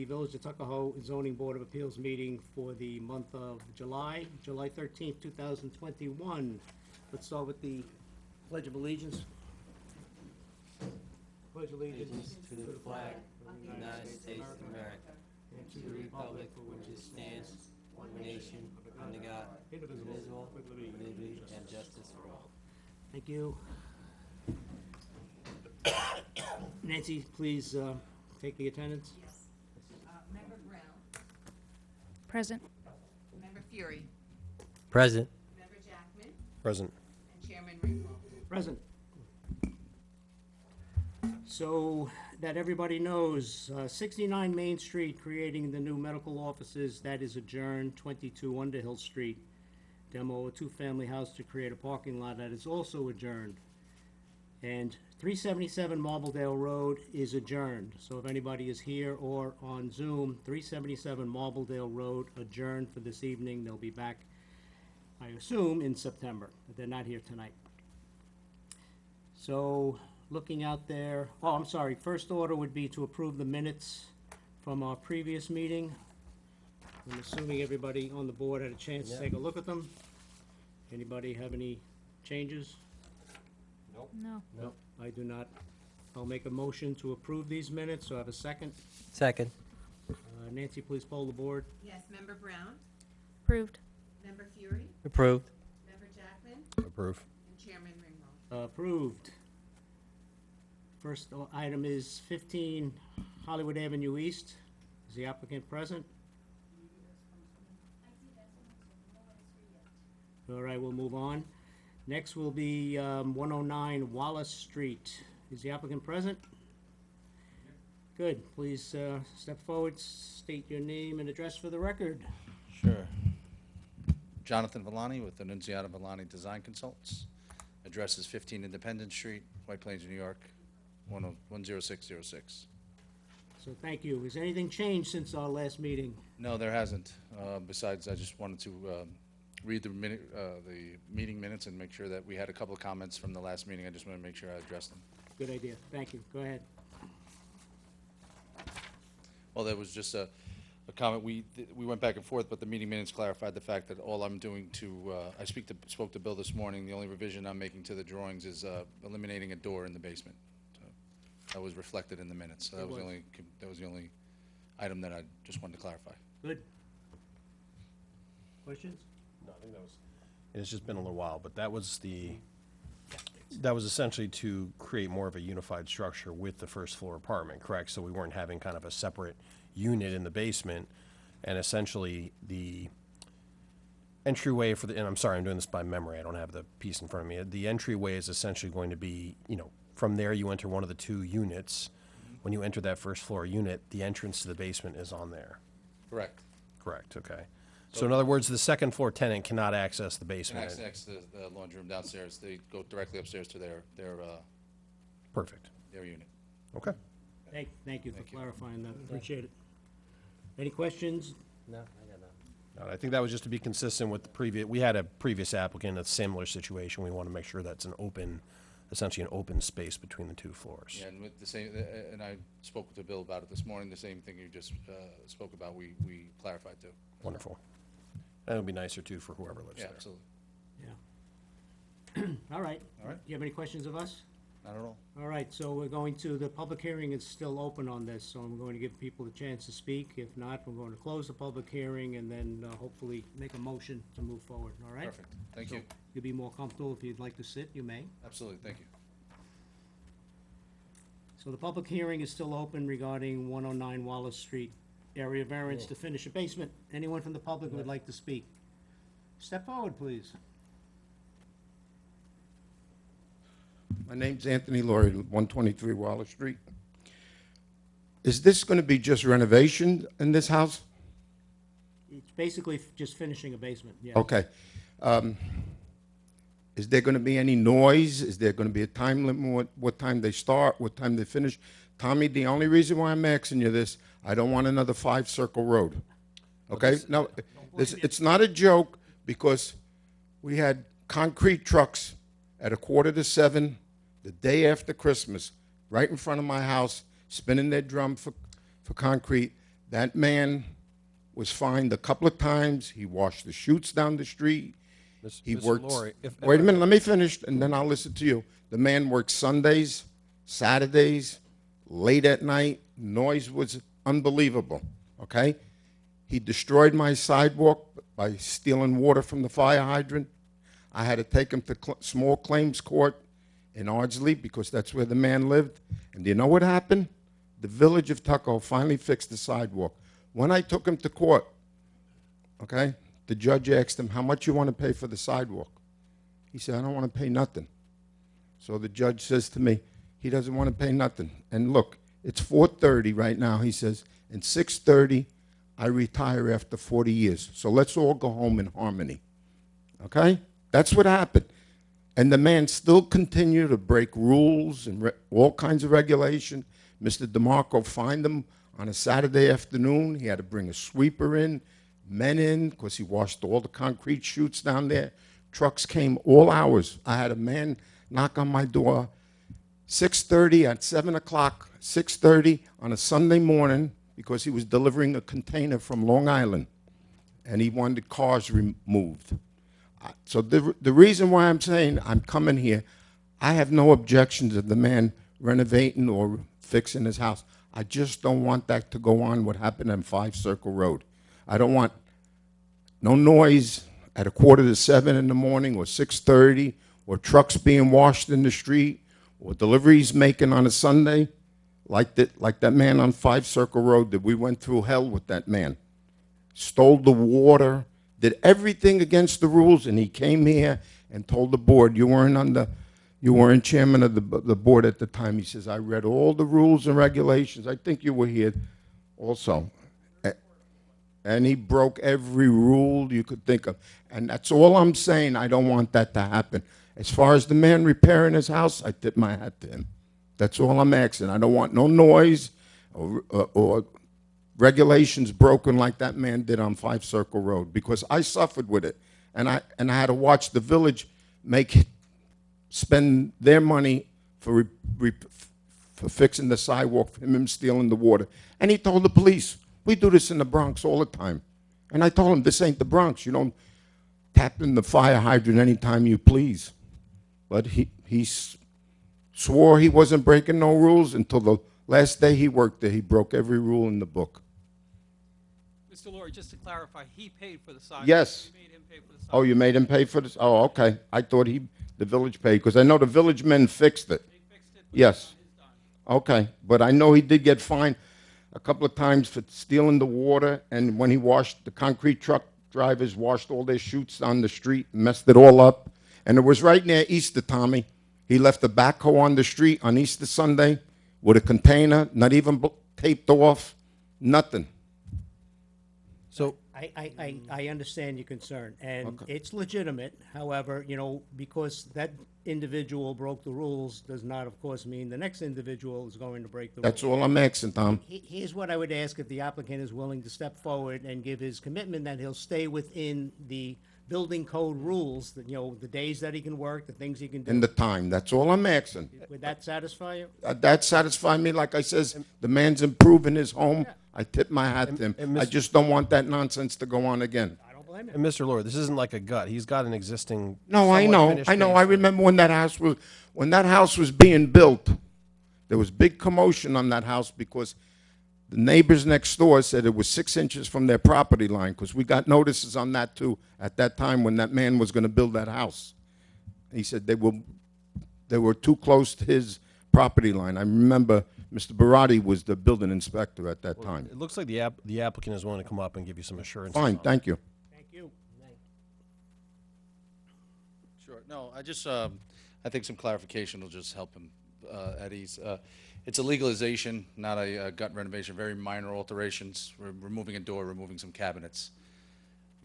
the Village of Tuckahoe Zoning Board of Appeals meeting for the month of July 13th, 2021. Let's start with the Pledge of Allegiance. Pledge allegiance to the flag of the United States of America and to the republic for which it stands, one nation, under God, indivisible, with liberty and justice for all. Thank you. Nancy, please take the attendance. Yes. Member Brown. Present. Member Fury. Present. Member Jackman. Present. And Chairman Ringwald. Present. So that everybody knows, 69 Main Street, creating the new medical offices, that is adjourned. 22 Underhill Street, demo a two-family house to create a parking lot, that is also adjourned. And 377 Marbledale Road is adjourned. So if anybody is here or on Zoom, 377 Marbledale Road adjourned for this evening. They'll be back, I assume, in September, but they're not here tonight. So, looking out there, oh, I'm sorry, first order would be to approve the minutes from our previous meeting. I'm assuming everybody on the board had a chance to take a look at them. Anybody have any changes? No. Nope, I do not. I'll make a motion to approve these minutes, so I have a second. Second. Nancy, please poll the board. Yes. Member Brown. Approved. Member Fury. Approved. Member Jackman. Approve. And Chairman Ringwald. Approved. First item is 15 Hollywood Avenue East. Is the applicant present? All right, we'll move on. Next will be 109 Wallace Street. Is the applicant present? Good. Please step forward, state your name and address for the record. Sure. Jonathan Villani with Annunziata Villani Design Consultants. Address is 15 Independence Street, White Plains, New York, 10606. So thank you. Has anything changed since our last meeting? No, there hasn't. Besides, I just wanted to read the meeting minutes and make sure that we had a couple of comments from the last meeting. I just want to make sure I addressed them. Good idea. Thank you. Go ahead. Well, there was just a comment. We went back and forth, but the meeting minutes clarified the fact that all I'm doing to, I spoke to Bill this morning. The only revision I'm making to the drawings is eliminating a door in the basement. So that was reflected in the minutes. So that was the only item that I just wanted to clarify. Good. Questions? No, I think that was. It's just been a little while, but that was essentially to create more of a unified structure with the first floor apartment, correct? So we weren't having kind of a separate unit in the basement, and essentially the entryway for the, and I'm sorry, I'm doing this by memory, I don't have the piece in front of me. The entryway is essentially going to be, from there you enter one of the two units. When you enter that first floor unit, the entrance to the basement is on there. Correct. Correct, okay. So in other words, the second floor tenant cannot access the And basement. access the laundry room downstairs. They go directly upstairs to their Perfect, unit. okay. Thank you for Thank you. clarifying that. Appreciate it. Any questions? No, I got none. I think that was just to be consistent with the previous, we had a previous applicant, a similar situation. We want to make sure that's an open, essentially an open space between the two floors. Yeah, and with the same, and I spoke to Bill about it this morning, the same thing you just spoke about, we clarified too. Wonderful. That would be nicer too for whoever lives Yeah, there. absolutely. Yeah. All right. All right. Do you have any questions of us? Not at all. All right, so we're going to, the public hearing is still open on this, so I'm going to give people a chance to speak. If not, we're going to close the public hearing and then hopefully make a motion to move forward, all right? Perfect. Thank you. You'll be more comfortable if you'd like to sit, you may. Absolutely. Thank you. So the public hearing is still open regarding 109 Wallace Street, area variance to finish a basement. Anyone from the public who would like to speak? Step forward, please. My name's Anthony Laurie, 123 Wallace Street. Is this going to be just renovation in this house? It's basically just finishing a basement, yeah. Okay. Is there going to be any noise? Is there going to be a time limit, what time they start, what time they finish? Tommy, the only reason why I'm asking you this, I don't want another 5-circle road. Okay? No, it's not a joke, because we had concrete trucks at 6:45 the day after Christmas, right in front of my house, spinning their drum for concrete. That man was fined a couple of times. He washed the chutes down the street. He Mr. worked. Laurie, if Wait a I- minute, let me finish, and then I'll listen to you. The man worked Sundays, Saturdays, late at night. Noise was unbelievable, okay? He destroyed my sidewalk by stealing water from the fire hydrant. I had to take him to small claims court in Ardsley because that's where the man lived. And do you know what happened? The village of Tuckahoe finally fixed the sidewalk. When I took him to court, okay, the judge asked him, how much you want to pay for the sidewalk? He said, I don't want to pay nothing. So the judge says to me, he doesn't want to pay nothing. And look, it's 4:30 right now. He says, and 6:30, I retire after 40 years. So let's all go home in harmony. Okay? That's what happened. And the man still continued to break rules and all kinds of regulation. Mr. DeMarco fined him on a Saturday afternoon. He had to bring a sweeper in, men in, because he washed all the concrete chutes down there. Trucks came all hours. I had a man knock on my door 6:30 at 7 o'clock, 6:30 on a Sunday morning because he was delivering a container from Long Island, and he wanted cars removed. So the reason why I'm saying I'm coming here, I have no objection to the man renovating or fixing his house. I just don't want that to go on what happened on 5 Circle Road. I don't want no noise at 6:45 in the morning or 6:30 or trucks being washed in the street or deliveries making on a Sunday like that man on 5 Circle Road that we went through hell with that man. Stole the water, did everything against the rules, and he came here and told the board, you weren't chairman of the board at the time. He says, I read all the rules and regulations. I think you were here also. And he broke every rule you could think of. And that's all I'm saying. I don't want that to happen. As far as the man repairing his house, I tip my hat to him. That's all I'm asking. I don't want no noise or regulations broken like that man did on 5 Circle Road, because I suffered with it. And I had to watch the village spend their money for fixing the sidewalk, for him stealing the water. And he told the police, we do this in the Bronx all the time. And I told him, this ain't the Bronx. You don't tap in the fire hydrant anytime you please. But he swore he wasn't breaking no rules until the last day he worked there. He broke every rule in the book. Mr. Laurie, just to clarify, he paid for the sidewalk. Yes. You made him pay for the sidewalk. Oh, you made him pay for this? Oh, okay. I thought the village paid, because I know the village men fixed it. They fixed it, but Yes. it's on his dime. Okay, but I know he did get fined a couple of times for stealing the water, and when he washed, the concrete truck drivers washed all their chutes on the street, messed it all up. And it was right near Easter, Tommy. He left a backhoe on the street on Easter Sunday with a container, not even taped off, nothing. So, I understand your concern, and Okay. it's legitimate. However, because that individual broke the rules does not, of course, mean the next individual is going to break the rules. That's all I'm asking, Tom. Here's what I would ask: if the applicant is willing to step forward and give his commitment that he'll stay within the building code rules, that, the days that he can work, the things he can do. In the time, that's all I'm asking. Would that satisfy you? That satisfied me. Like I says, the man's improving his home. I tip my hat to him. and I Mr. just don't want that nonsense to go on again. I don't blame you. and Mr. Laurie, this isn't like a gut. He's got an existing. No, I somewhat know. finished I know. I basement. remember when that house was being built, there was big commotion on that house because the neighbors next door said it was 6 inches from their property line, because we got notices on that too at that time when that man was going to build that house. He said they were too close to his property line. I remember Mr. Barati was the building inspector at that time. It looks like the applicant is willing to come up and give you some assurance. Fine, thank you. Thank you. Sure. No, I think some clarification will just help him at ease. It's a legalization, not a gut renovation, very minor alterations. We're removing a door, removing some cabinets.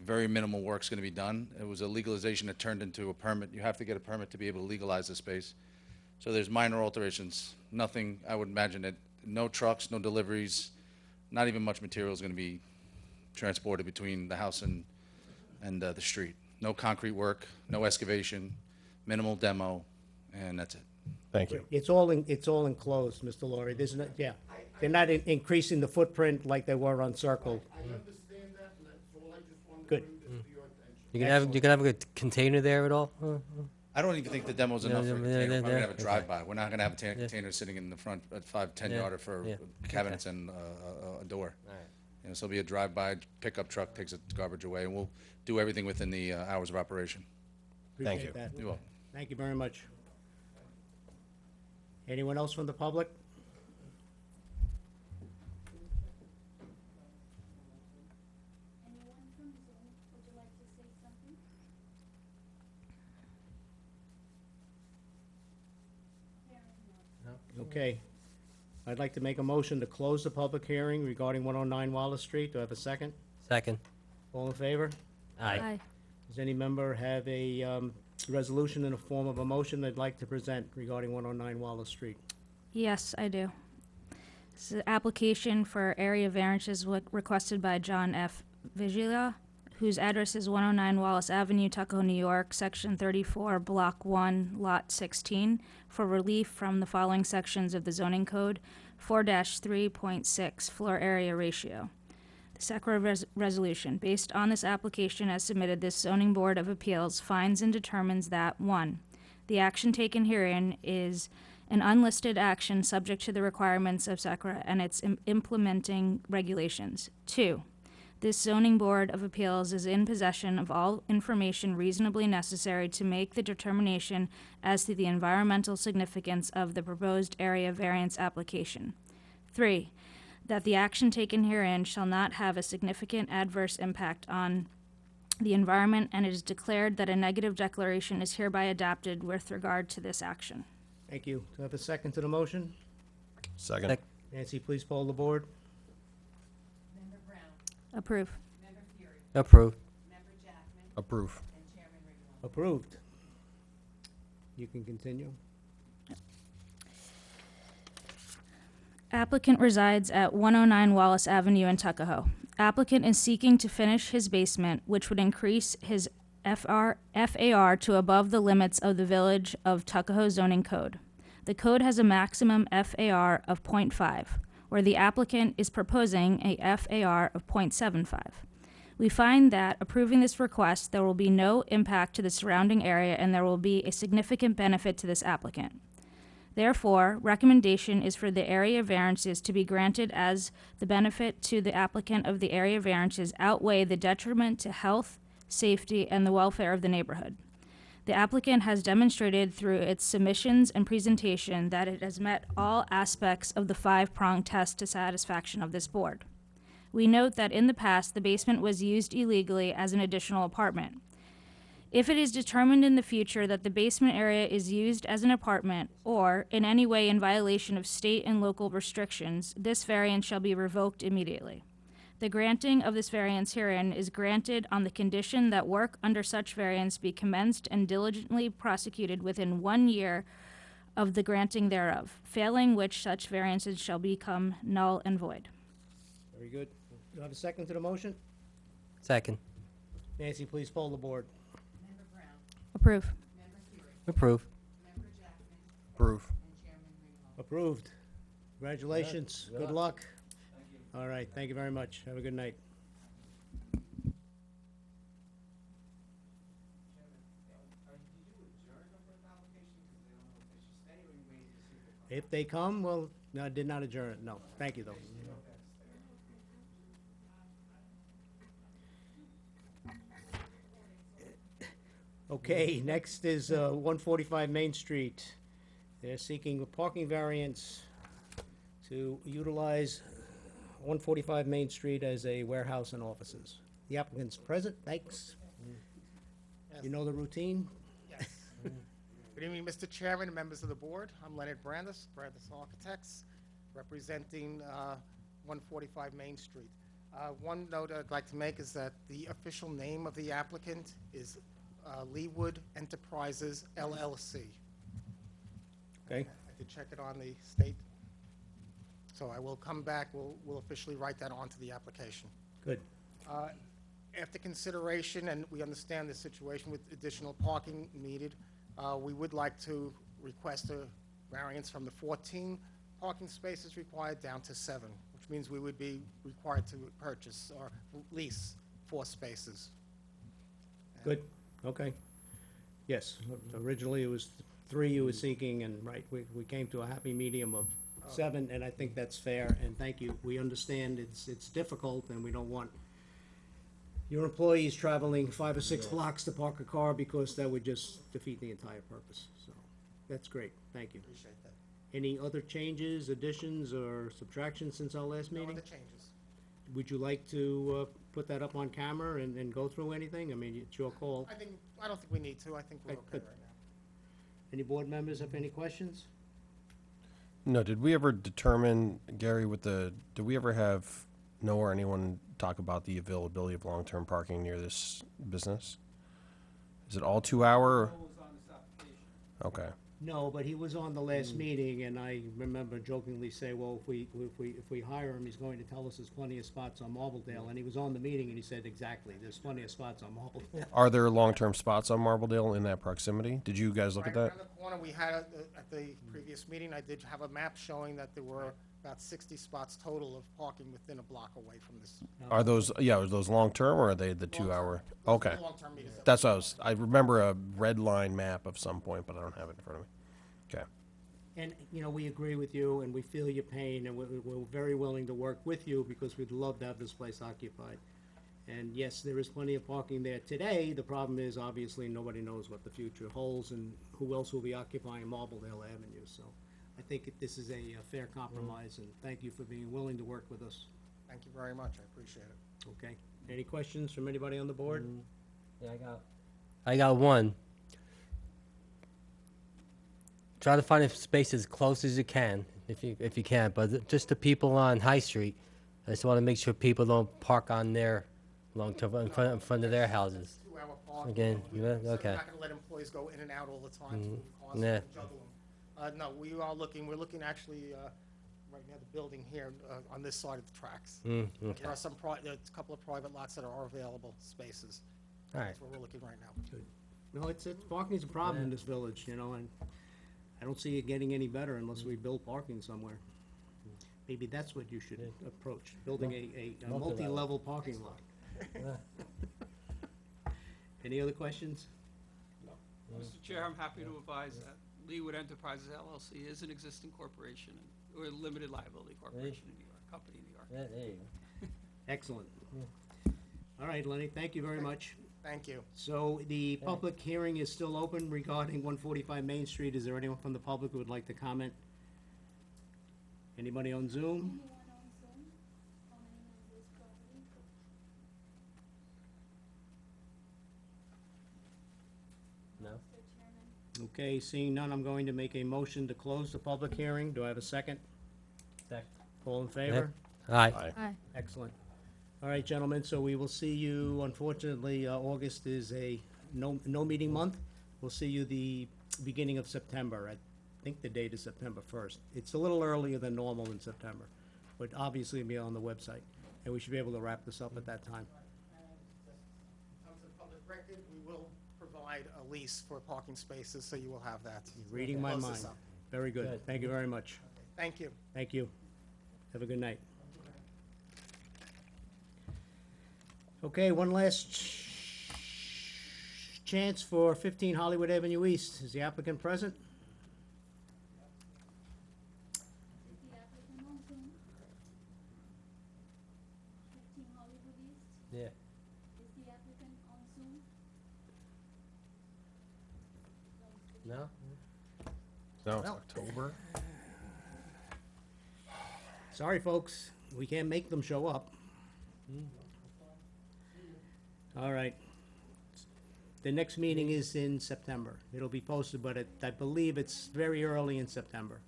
Very minimal work's going to be done. It was a legalization that turned into a permit. You have to get a permit to be able to legalize the space. So there's minor alterations. Nothing, I would imagine that no trucks, no deliveries, not even much material is going to be transported between the house and the street. No concrete work, no excavation, minimal demo, and that's it. Thank you. It's all enclosed, Mr. Laurie. There's no, yeah. they're not increasing the footprint like they were on Circle. I understand that, and that's all I just wanted to Good. bring this to your attention. You can have a container there at all? I don't even think the demo's enough for a yeah, container. We're yeah, probably gonna have a okay. drive-by. We're not gonna have a container sitting in the front, at 5-10 Yeah, yarder for yeah, cabinets and a door. Alright. You know, so it'll be a drive-by, pickup truck takes the garbage away, and we'll do everything within the hours of operation. Thank Appreciate you. that. You're welcome. Thank you very much. Anyone else from the public? Anyone from Zoom, would you like to say something? Hearing none. Okay. I'd like to make a motion to close the public hearing regarding 109 Wallace Street. Do I have a second? Second. All in favor? Aye. Does any member have a resolution in the form of a motion they'd like to present regarding 109 Wallace Street? Yes, I do. This is an application for area variances requested by John F. Vigila, whose address is 109 Wallace Avenue, Tuckahoe, New York, Section 34, Block 1, Lot 16, for relief from the following sections of the zoning code, 4-3.6, floor area ratio. The SACRA resolution. Based on this application as submitted, this zoning board of appeals finds and determines that, 1, the action taken herein is an unlisted action subject to the requirements of SACRA and its implementing regulations. 2, this zoning board of appeals is in possession of all information reasonably necessary to make the determination as to the environmental significance of the proposed area variance application. 3, that the action taken herein shall not have a significant adverse impact on the environment, and it is declared that a negative declaration is hereby adopted with regard to this action. Thank you. Do I have a second to the motion? Second. Sec- Nancy, please poll the board. Member Brown, Approve. Member Fury, Approve. Member Jackman, Approve. and Chairman Ringwald. Approved. You can continue. Applicant resides at 109 Wallace Avenue in Tuckahoe. Applicant is seeking to finish his basement, which would increase his FAR to above the limits of the Village of Tuckahoe zoning code. The code has a maximum FAR of 0.5, where the applicant is proposing a FAR of 0.75. We find that approving this request, there will be no impact to the surrounding area and there will be a significant benefit to this applicant. Therefore, recommendation is for the area variances to be granted as the benefit to the applicant of the area variances outweigh the detriment to health, safety, and the welfare of the neighborhood. The applicant has demonstrated through its submissions and presentation that it has met all aspects of the 5-pronged test to satisfaction of this board. We note that in the past, the basement was used illegally as an additional apartment. If it is determined in the future that the basement area is used as an apartment or in any way in violation of state and local restrictions, this variance shall be revoked immediately. The granting of this variance herein is granted on the condition that work under such variance be commenced and diligently prosecuted within 1 year of the granting thereof, failing which such variances shall become null and void. Very good. Do I have a second to the motion? Second. Nancy, please poll the board. Member Brown, Approve. Member Fury, Approve. Member Jackman, Approve. and Chairman Ringwald. Approved. Congratulations. Good luck. All right, thank you very much. Have a good night. If they come, well, no, I did not adjourn it, no. Thank you, though. Okay, next is 145 Main Street. They're seeking a parking variance to utilize 145 Main Street as a warehouse and offices. The applicant's present, thanks. You know the routine? Yes. Good evening, Mr. Chairman and members of the board. I'm Leonard Brandis, Brandis Architects, representing 145 Main Street. One note I'd like to make is that the official name of the applicant is Leewood Enterprises, LLC. Okay, I did check it on the state. So I will come back, we'll officially write that onto the application. good. After consideration, and we understand the situation with additional parking needed, we would like to request a variance from the 14 parking spaces required down to 7, which means we would be required to purchase or lease 4 spaces. Good, okay. Yes, originally it was 3 you were seeking, and right, we came to a happy medium of 7, and I think that's fair, and thank you. We understand it's difficult, and we don't want your employees traveling 5 or 6 blocks to park a car, because that would just defeat the entire purpose, so, that's great, thank you. Appreciate that. Any other changes, additions, or subtractions since our last No meeting? other changes. Would you like to put that up on camera and go through anything? I mean, it's your call. I don't think we need to. I think we're Okay, okay good. right now. Any board members have any questions? No, did we ever determine, Gary, did we ever know or anyone talk about the availability of long-term parking near this business? Is it all 2-hour? What was on this application? Okay. No, but he was on the last meeting, and I remember jokingly say, well, if we hire him, he's going to tell us there's plenty of spots on Marbledale, and he was on the meeting, and he said, exactly, there's plenty of spots on Marbledale. Are there long-term spots on Marbledale in that proximity? Did you guys look at Right that? around the corner, we had, at the previous meeting, I did have a map showing that there were about 60 spots total of parking within a block away from this. Are those long-term, or are they the 2-hour? Okay. Long-term meters. That's what I remember a red line map of some point, but I don't have it in front of me. Okay. And, you know, we agree with you, and we feel your pain, and we're very willing to work with you, because we'd love to have this place occupied. And yes, there is plenty of parking there today. The problem is, obviously, nobody knows what the future holds, and who else will be occupying Marbledale Avenue, so I think this is a fair compromise, and thank you for being willing to work with us, Thank you very much. I appreciate it. okay? Any questions from anybody on the board? Yeah, I got one. Try to find a space as close as you can, if you can. But just the people on High Street, I just want to make sure people don't park on their long-term in front of their houses. 2-hour parking. Again, So yeah, we're okay. not gonna let employees go in and out all the time, to move cars Yeah. and juggle them. No, we're looking actually, right near the building here, on this side of the tracks. Okay. There are there's a couple of private lots that are available spaces. All right. That's where we're looking right now. No, parking's a problem in this village, you know, and I don't see it getting any better unless we build parking somewhere. Maybe that's what you should approach, building a multi-level parking lot. Any other questions? Mr. Chair, I'm happy to advise that Leewood Enterprises LLC is an existing corporation, or a limited liability corporation in New York, company in New York. Yeah, there you go. Excellent. All right, Lenny, thank you very much. Thank you. So the public hearing is still open regarding 145 Main Street. Is there anyone from the public who would like to comment? Anybody on Zoom? Anyone on Zoom commenting on this property? No? Mr. Chairman, Okay, seeing none, I'm going to make a motion to close the public hearing. Do I have a second? Second. All in favor? All right. Aye. Aye. Excellent. All right, gentlemen, so we will see you, unfortunately, August is a no meeting month. We'll see you the beginning of September. I think the date is September 1st. It's a little earlier than normal in September, but obviously it'll be on the website, and we should be able to wrap this up at that time. In terms of public record, we will provide a lease for parking spaces, so you will have that. Reading my Close mind. this up. Very good. Good. Thank you very much. Thank you. Thank you. Have a good night. Okay, one last chance for 15 Hollywood Avenue East. Is the applicant present? is the applicant on Zoom? 15 Hollywood East, Yeah. is the applicant on Zoom? No? No, it's Well. October. Sorry, folks, we can't make them show up. All right. The next meeting is in September. It'll be posted, but I believe it's very early in September.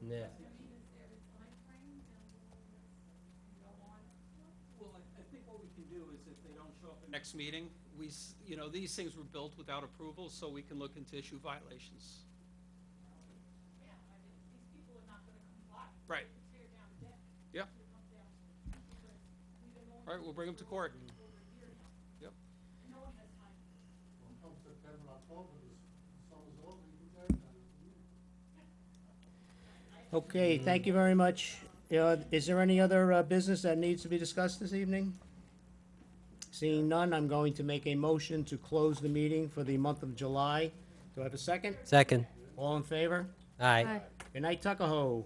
Yeah. Well, I think what we can do is if they don't show up at next meeting, you know, these things were built without approval, so we can look into issue violations. Right. Yeah. All right, we'll bring them to court. Yep. Okay, thank you very much. Is there any other business that needs to be discussed this evening? Seeing none, I'm going to make a motion to close the meeting for the month of July. Do I have a second? Second. All in favor? Aye. Good night, Tuckahoe.